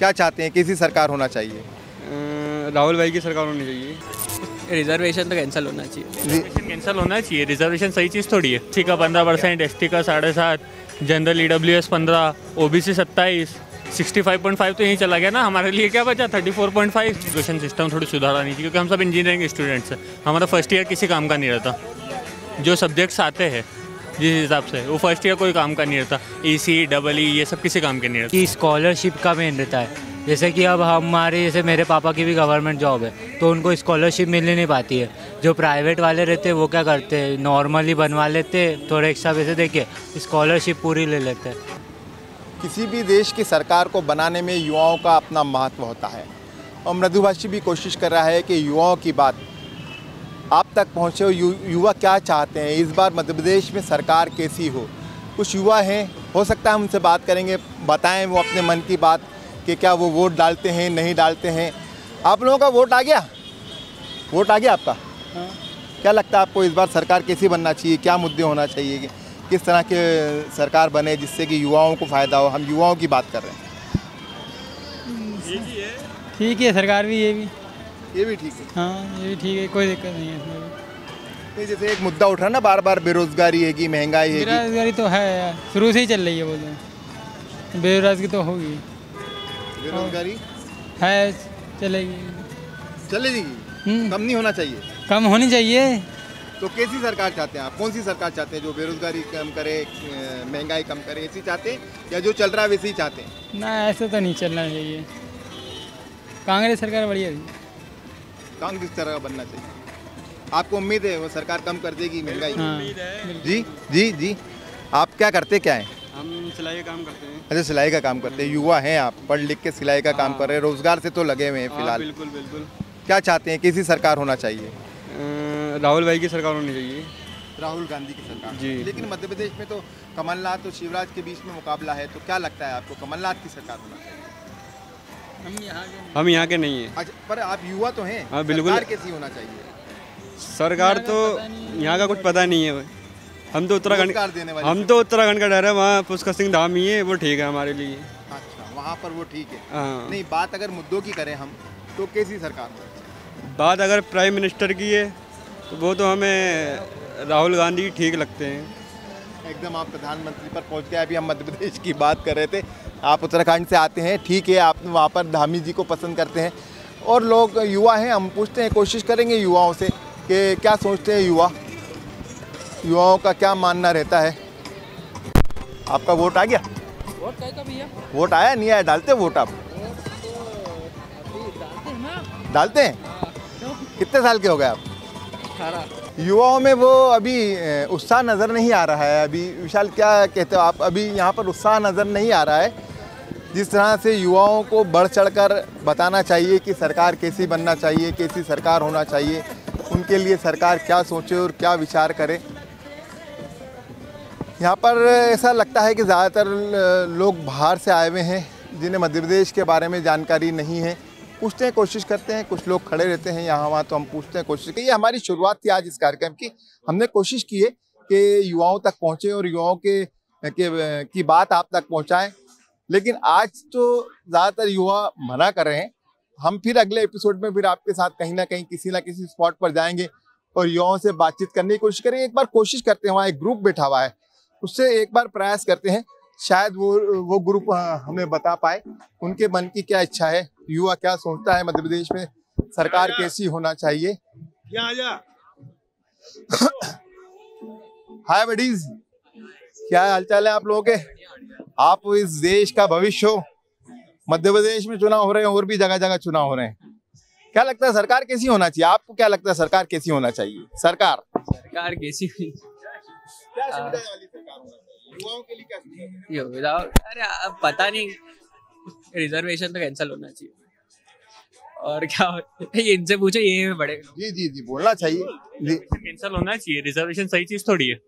क्या चाहते हैं, कैसी सरकार होना चाहिए? राहुल भाई की सरकार होनी चाहिए। रिजर्वेशन तो कैंसिल होना चाहिए। रिजर्वेशन कैंसिल होना चाहिए। रिजर्वेशन सही चीज़ थोड़ी है। एससी का 15%, एसटी का 7.5%, जनरल ईडब्ल्यूएस 15%, ओबीसी 27%, 65.5 तो यहीं चला गया ना। हमारे लिए क्या बचा? 34.5। एजुकेशन सिस्टम थोड़ी सुधारना नहीं चाहिए, क्योंकि हम सब इंजीनियरिंग स्टूडेंट्स हैं। हमारा फर्स्ट ईयर किसी काम का नहीं रहता। जो सब्जेक्ट्स आते हैं जिस हिसाब से, वो फर्स्ट ईयर कोई काम का नहीं रहता। EC, EE ये सब किसी काम के नहीं रहता। कि स्कॉलरशिप का मेन रहता है। जैसे कि अब हमारे जैसे मेरे पापा की भी गवर्नमेंट जॉब है, तो उनको स्कॉलरशिप मिल नहीं पाती है। जो प्राइवेट वाले रहते हैं वो क्या करते हैं, नॉर्मली बनवा लेते हैं, थोड़े एक्स्ट्रा पैसे देके स्कॉलरशिप पूरी ले लेते हैं। किसी भी देश की सरकार को बनाने में युवाओं का अपना महत्व होता है, और मृदुभाषी भी कोशिश कर रहा है कि युवाओं की बात आप तक पहुँचे। युवा क्या चाहते हैं, इस बार मध्य प्रदेश में सरकार कैसी हो। कुछ युवा हैं, हो सकता है उनसे बात करेंगे, बताएं वो अपने मन की बात कि क्या वो वोट डालते हैं नहीं डालते हैं। आप लोगों का वोट आ गया? वोट आ गया आपका? हाँ। क्या लगता है आपको इस बार सरकार कैसी बनना चाहिए, क्या मुद्दे होना चाहिए, कि किस तरह के सरकार बने जिससे कि युवाओं को फ़ायदा हो? हम युवाओं की बात कर रहे हैं। ठीक है, सरकार भी ये भी ठीक है। हाँ, ये भी ठीक है, कोई दिक्कत नहीं है इसमें। नहीं, जैसे एक मुद्दा उठ रहा ना बार बार, बेरोजगारी है कि महंगाई है। बेरोजगारी तो है यार, शुरू से ही चल रही है। बोलो बेरोजगारी तो होगी, बेरोजगारी है, चलेगी। कम नहीं होना चाहिए? कम होनी चाहिए। तो कैसी सरकार चाहते हैं आप? कौन सी सरकार चाहते हैं जो बेरोजगारी कम करे, महंगाई कम करे, ऐसी चाहते हैं या जो चल रहा है वैसे ही चाहते हैं? ना, ऐसा तो नहीं चलना चाहिए। कांग्रेस सरकार बढ़िया है। कांग्रेस सरकार बनना चाहिए। आपको उम्मीद है वो सरकार कम कर देगी महंगाई? हाँ। जी जी जी। आप क्या करते क्या हैं? हम सिलाई का काम करते हैं। अच्छा, सिलाई का काम करते हैं। युवा हैं आप, पढ़ लिख के सिलाई का काम कर रहे हैं, रोजगार से तो लगे हुए हैं फिलहाल। बिल्कुल बिल्कुल। क्या चाहते हैं, कैसी सरकार होना चाहिए? राहुल भाई की सरकार होनी चाहिए। राहुल गांधी की सरकार जी। लेकिन मध्य प्रदेश में तो कमलनाथ और शिवराज के बीच में मुकाबला है, तो क्या लगता है आपको कमलनाथ की सरकार होना चाहिए? हम यहाँ के नहीं हैं। अच्छा, पर आप युवा तो हैं। हाँ, बिल्कुल। सरकार कैसी होना चाहिए? सरकार तो यहाँ का कुछ पता नहीं है। हम तो उत्तराखंड का डर है। वहाँ पुष्कर सिंह धाम ही है, वो ठीक है हमारे लिए। अच्छा, वहाँ पर वो ठीक है। हाँ। नहीं, बात अगर मुद्दों की करें हम, तो कैसी सरकार होनी चाहिए? बात अगर प्राइम मिनिस्टर की है तो वो तो हमें राहुल गांधी ठीक लगते हैं। एकदम आप प्रधानमंत्री पर पहुंच गए। अभी हम मध्य प्रदेश की बात कर रहे थे, आप उत्तराखंड से आते हैं, ठीक है, आप वहाँ पर धामी जी को पसंद करते हैं, और लोग युवा हैं, हम पूछते हैं, कोशिश करेंगे युवाओं से कि क्या सोचते हैं युवाओं का क्या मानना रहता है। आपका वोट आ गया? वोट का भैया? वोट आया नहीं आया? डालते वोट आप? डालते हैं? कितने साल के हो गए आप? 18। युवाओं में वो अभी उत्साह नज़र नहीं आ रहा है। अभी विशाल क्या कहते हो आप? अभी यहाँ पर उत्साह नज़र नहीं आ रहा है। जिस तरह से युवाओं को बढ़ चढ़कर बताना चाहिए कि सरकार कैसी बनना चाहिए, कैसी सरकार होना चाहिए, उनके लिए सरकार क्या सोचे और क्या विचार करे। यहाँ पर ऐसा लगता है कि ज़्यादातर लोग बाहर से आए हुए हैं, जिन्हें मध्य प्रदेश के बारे में जानकारी नहीं है। पूछते हैं, कोशिश करते हैं, कुछ लोग खड़े रहते हैं यहाँ वहाँ, तो हम पूछते हैं, कोशिश की। ये हमारी शुरुआत थी आज इस कार्यक्रम की। हमने कोशिश की है कि युवाओं तक पहुँचे और युवाओं की बात आप तक पहुँचाएं, लेकिन आज तो ज़्यादातर युवा मना कर रहे हैं। हम फिर अगले एपिसोड में फिर आपके साथ कहीं ना कहीं किसी ना किसी स्पॉट पर जाएंगे और युवाओं से बातचीत करने की कोशिश करेंगे। एक बार कोशिश करते हैं, वहाँ एक ग्रुप बैठा हुआ है, उससे एक बार प्रयास करते हैं, शायद वो ग्रुप हमें बता पाए उनके मन की क्या इच्छा है, युवा क्या सोचता है, मध्य प्रदेश में सरकार कैसी होना चाहिए। हाय बडीज, क्या हालचाल है आप लोगों के? आप इस देश का भविष्य हो। मध्य प्रदेश में चुनाव हो रहे हैं, और भी जगह जगह चुनाव हो रहे हैं। क्या लगता है सरकार कैसी होना चाहिए? आपको क्या लगता है सरकार कैसी होना चाहिए? सरकार कैसी हुई? क्या सुविधा वाली सरकार होना चाहिए? युवाओं के लिए क्या सुविधा? अरे अब पता नहीं, रिजर्वेशन तो कैंसिल होना चाहिए। और क्या इनसे पूछो, ये बड़े। जी जी जी, बोलना चाहिए। कैंसिल होना चाहिए। रिजर्वेशन सही चीज थोड़ी है।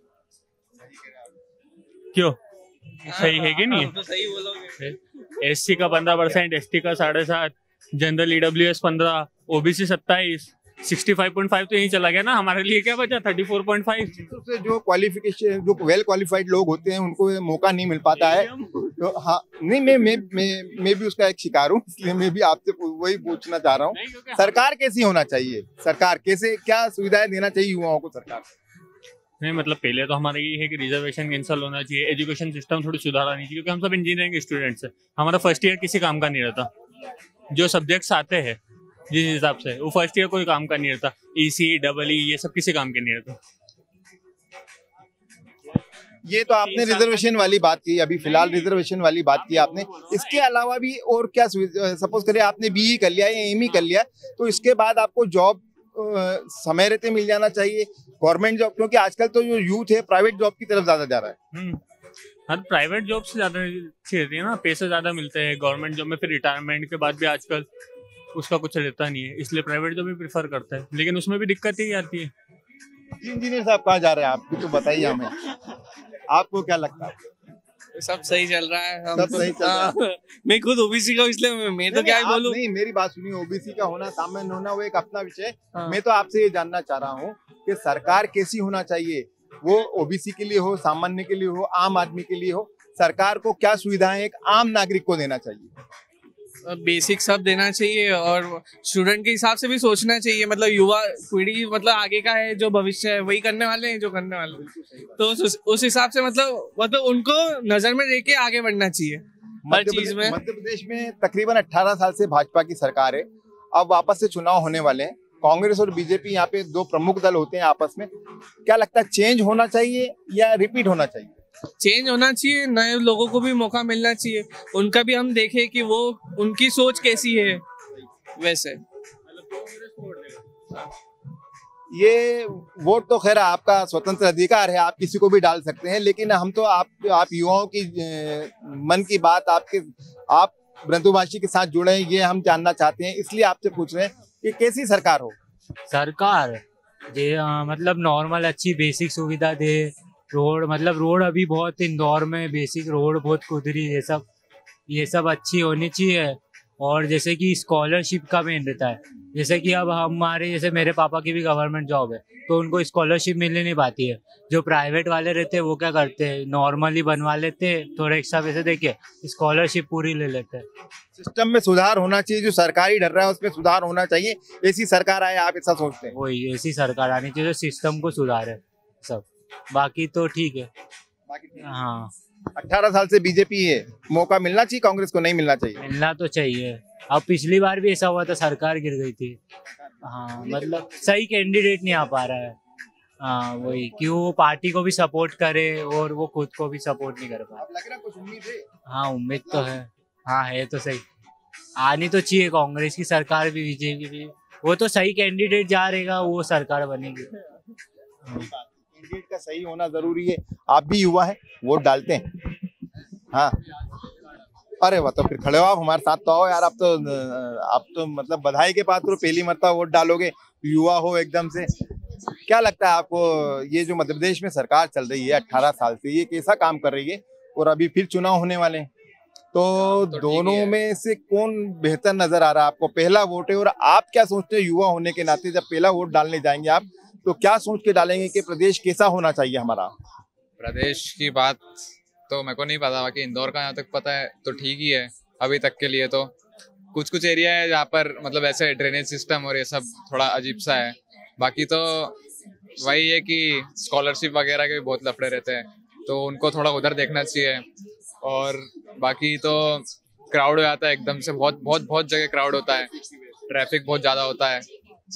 क्यों? सही है कि नहीं? तो सही बोलोगे। एससी का 15%, एसटी का 7.5%, जनरल ईडब्ल्यूएस 15%, ओबीसी 27%, 65.5 तो यहीं चला गया ना। हमारे लिए क्या बचा? 34.5। जो क्वालिफिकेशन, जो वेल क्वालिफाइड लोग होते हैं, उनको मौका नहीं मिल पाता है। तो हाँ नहीं, मैं भी उसका एक शिकार हूँ, इसलिए मैं भी आपसे वही पूछना चाह रहा हूँ, सरकार कैसी होना चाहिए, सरकार कैसे, क्या सुविधाएं देना चाहिए युवाओं को सरकार? नहीं मतलब पहले तो हमारा ये है कि रिजर्वेशन कैंसिल होना चाहिए, एजुकेशन सिस्टम थोड़ी सुधारना चाहिए, क्योंकि हम सब इंजीनियरिंग स्टूडेंट्स हैं, हमारा फर्स्ट ईयर किसी काम का नहीं रहता, जो सब्जेक्ट्स आते हैं जिस हिसाब से वो फर्स्ट ईयर कोई काम का नहीं रहता, EC, EE ये सब किसी काम के नहीं रहता। ये तो आपने रिजर्वेशन वाली बात की, अभी फिलहाल रिजर्वेशन वाली बात की आपने, इसके अलावा भी और क्या, सपोज करिए आपने BE कर लिया या ME कर लिया, तो इसके बाद आपको जॉब समय रहते मिल जाना चाहिए, गवर्नमेंट जॉब, क्योंकि आजकल तो जो यूथ है प्राइवेट जॉब की तरफ ज्यादा जा रहा है। हाँ, प्राइवेट जॉब से ज्यादा अच्छी रहती है ना, पैसे ज्यादा मिलते हैं, गवर्नमेंट जॉब में फिर रिटायरमेंट के बाद भी आजकल उसका कुछ रहता नहीं है, इसलिए प्राइवेट जॉब ही प्रेफर करता है, लेकिन उसमें भी दिक्कत ही आती है। इंजीनियर साहब कहाँ जा रहे हैं आप, तो बताइए हमें, आपको क्या लगता है? सब सही चल रहा है, सब सही चल रहा है। मैं खुद ओबीसी का हूँ, इसलिए मैं तो क्या ही बोलूं। नहीं, मेरी बात सुनिए, ओबीसी का होना, सामान्य होना, वो एक अपना विषय। हाँ। मैं तो आपसे ये जानना चाह रहा हूँ कि सरकार कैसी होना चाहिए, वो ओबीसी के लिए हो, सामान्य के लिए हो, आम आदमी के लिए हो, सरकार को क्या सुविधाएं एक आम नागरिक को देना चाहिए? बेसिक सब देना चाहिए और स्टूडेंट के हिसाब से भी सोचना चाहिए, मतलब युवा पीढ़ी मतलब आगे का है, जो भविष्य है वही करने वाले हैं जो करने वाले हैं, तो उस हिसाब से मतलब उनको नजर में रख के आगे बढ़ना चाहिए हर चीज में। मध्य प्रदेश में तकरीबन 18 साल से भाजपा की सरकार है, अब वापस से चुनाव होने वाले हैं, कांग्रेस और बीजेपी यहाँ पे दो प्रमुख दल होते हैं आपस में, क्या लगता है चेंज होना चाहिए या रिपीट होना चाहिए? चेंज होना चाहिए, नए लोगों को भी मौका मिलना चाहिए, उनका भी हम देखें कि वो उनकी सोच कैसी है। वैसे ये वोट तो खैर आपका स्वतंत्र अधिकार है, आप किसी को भी डाल सकते हैं, लेकिन हम तो आप युवाओं की मन की बात आप बृंदुभाषी के साथ जुड़े हैं, ये हम जानना चाहते हैं, इसलिए आपसे पूछ रहे हैं कि कैसी सरकार हो? सरकार मतलब नॉर्मल अच्छी बेसिक सुविधा दे, रोड अभी बहुत इंदौर में बेसिक रोड बहुत कुदरी, ये सब अच्छी होनी चाहिए। और जैसे कि स्कॉलरशिप का मेन रहता है, जैसे कि अब जैसे मेरे पापा की भी गवर्नमेंट जॉब है, तो उनको स्कॉलरशिप मिल ही नहीं पाती है, जो प्राइवेट वाले रहते हैं वो क्या करते हैं, नॉर्मली बनवा लेते हैं, थोड़े एक्स्ट्रा पैसे देके स्कॉलरशिप पूरी ले लेते हैं। सिस्टम में सुधार होना चाहिए, जो सरकारी डर रहा है उसमें सुधार होना चाहिए, ऐसी सरकार आए, आप ऐसा सोचते हैं? वही ऐसी सरकार आनी चाहिए जो सिस्टम को सुधारे सब, बाकी तो ठीक है। हाँ 18 साल से बीजेपी है, मौका मिलना चाहिए, कांग्रेस को नहीं मिलना चाहिए? मिलना तो चाहिए, अब पिछली बार भी ऐसा हुआ था, सरकार गिर गई थी। हाँ मतलब सही कैंडिडेट नहीं आ पा रहा है। हाँ वही कि वो पार्टी को भी सपोर्ट करे और वो खुद को भी सपोर्ट नहीं कर पा रहा। लग रहा कुछ उम्मीद है? हाँ उम्मीद तो है, हाँ है तो सही, आनी तो चाहिए कांग्रेस की सरकार भी, बीजेपी भी, वो तो सही कैंडिडेट जा रहेगा वो सरकार बनेगी। कैंडिडेट का सही होना जरूरी है। आप भी युवा हैं, वोट डालते हैं? हाँ, अरे वाह, तो फिर खड़े हो आप हमारे साथ तो आओ यार, आप तो मतलब बधाई के पात्र, पहली मरतबा वोट डालोगे, युवा हो एकदम से। क्या लगता है आपको, ये जो मध्य प्रदेश में सरकार चल रही है 18 साल से, ये कैसा काम कर रही है, और अभी फिर चुनाव होने वाले हैं, तो दोनों में से कौन बेहतर नजर आ रहा है आपको? पहला वोट है, और आप क्या सोचते हैं युवा होने के नाते, जब पहला वोट डालने जाएंगे आप, तो क्या सोच के डालेंगे कि प्रदेश कैसा होना चाहिए हमारा? प्रदेश की बात तो मेरे को नहीं पता, बाकी इंदौर का यहाँ तक पता है तो ठीक ही है अभी तक के लिए। तो कुछ एरिया है जहाँ पर मतलब ऐसे ड्रेनेज सिस्टम और ये सब थोड़ा अजीब सा है, बाकी तो वही है कि स्कॉलरशिप वगैरह के भी बहुत लफड़े रहते हैं, तो उनको थोड़ा उधर देखना चाहिए। और बाकी तो क्राउड हो जाता है एकदम से, बहुत जगह क्राउड होता है, ट्रैफिक बहुत ज़्यादा होता है,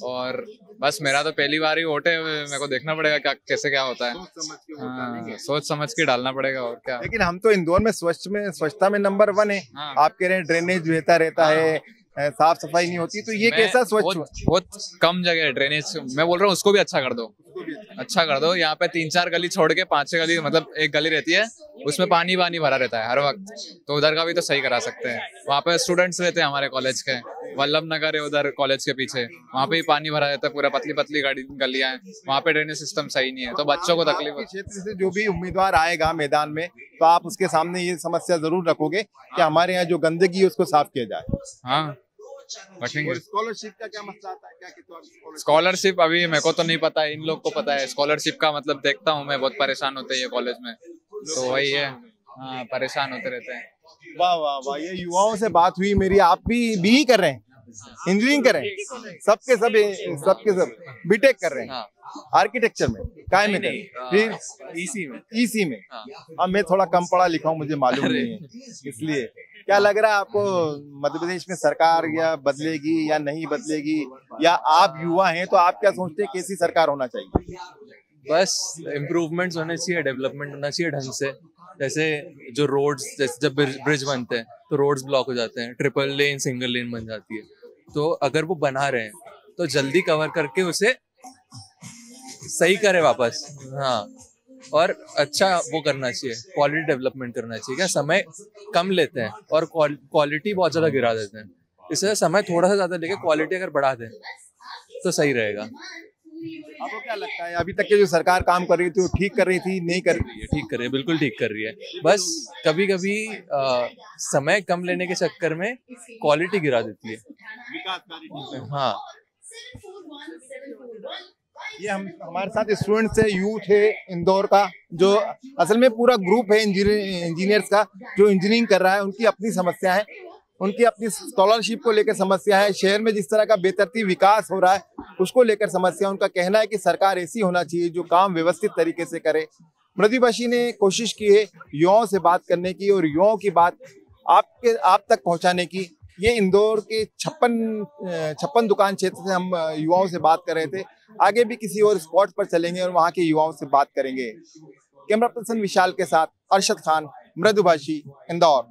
और बस मेरा तो पहली बार ही वोट है, मेरे को देखना पड़ेगा कैसे क्या होता है। सोच समझ के डालना पड़ेगा, और क्या। लेकिन हम तो इंदौर में स्वच्छता में नंबर 1 है। हाँ। आप कह रहे हैं ड्रेनेज बहता रहता है, साफ सफाई नहीं होती, तो ये कैसा स्वच्छ? बहुत कम जगह है ड्रेनेज, मैं बोल रहा हूँ उसको भी अच्छा कर दो। यहाँ पे 3-4 गली छोड़ के 5-6 गली, मतलब एक गली रहती है उसमें पानी भरा रहता है हर वक्त, तो उधर का भी तो सही करा सकते हैं। वहाँ पे स्टूडेंट्स रहते हैं हमारे कॉलेज के, वल्लभ नगर है उधर कॉलेज के पीछे, वहाँ पे भी पानी भरा रहता है, पूरा पतली गलियां हैं, वहाँ पे ड्रेनेज सिस्टम सही नहीं है, तो बच्चों को तकलीफ होती है। क्षेत्र से जो भी उम्मीदवार आएगा मैदान में, तो आप उसके सामने ये समस्या जरूर रखोगे कि हमारे यहाँ जो गंदगी है उसको साफ किया जाए। हाँ रखेंगे। स्कॉलरशिप का क्या मसला आता है, क्या कहते हो? स्कॉलरशिप अभी मेरे को तो नहीं पता है, इन लोग को पता है स्कॉलरशिप का, मतलब देखता हूँ मैं बहुत परेशान होते हैं ये कॉलेज में, तो वही है। हाँ, परेशान होते रहते हैं। वाह वाह वाह, ये युवाओं से बात हुई मेरी। आप भी ही कर रहे हैं, इंजीनियरिंग कर रहे हैं, सबके सब बीटेक कर रहे हैं। हाँ। आर्किटेक्चर में काय में नहीं, फिर इसी में। में। हाँ। अब मैं थोड़ा कम पढ़ा लिखा हूँ, मुझे मालूम नहीं है, इसलिए क्या लग रहा है आपको मध्य प्रदेश में सरकार या बदलेगी या नहीं बदलेगी, या आप युवा हैं तो आप क्या सोचते हैं कैसी सरकार होना चाहिए? बस इम्प्रूवमेंट्स होने चाहिए, डेवलपमेंट होना चाहिए ढंग से। जैसे जो रोड्स, जैसे जब ब्रिज बनते हैं तो रोड्स ब्लॉक हो जाते हैं, ट्रिपल लेन सिंगल लेन बन जाती है। तो अगर वो बना रहे हैं तो जल्दी कवर करके उसे सही करे वापस। हाँ, और अच्छा वो करना चाहिए, क्वालिटी डेवलपमेंट करना चाहिए। क्या समय कम लेते हैं और क्वालिटी बहुत ज्यादा गिरा देते हैं। इससे समय थोड़ा सा ज्यादा लेके क्वालिटी अगर बढ़ा दें तो सही रहेगा। आपको क्या लगता है अभी तक के जो सरकार काम कर रही थी वो ठीक कर रही थी, नहीं कर रही है? ठीक कर रही है, बिल्कुल ठीक कर रही है। बस कभी कभी समय कम लेने के चक्कर में क्वालिटी गिरा देती है। हाँ, ये हमारे साथ स्टूडेंट्स है, यूथ है इंदौर का, जो असल में पूरा ग्रुप है इंजीनियर्स का जो इंजीनियरिंग कर रहा है। उनकी अपनी समस्या है, उनकी अपनी स्कॉलरशिप को लेकर समस्या है, शहर में जिस तरह का बेतरतीब विकास हो रहा है उसको लेकर समस्या। उनका कहना है कि सरकार ऐसी होना चाहिए जो काम व्यवस्थित तरीके से करे। मृदुभाषी ने कोशिश की है युवाओं से बात करने की और युवाओं की बात आप तक पहुंचाने की। ये इंदौर के 56 दुकान क्षेत्र से हम युवाओं से बात कर रहे थे। आगे भी किसी और स्पॉट पर चलेंगे और वहाँ के युवाओं से बात करेंगे। कैमरा पर्सन विशाल के साथ अरशद खान, मृदुभाषी, इंदौर।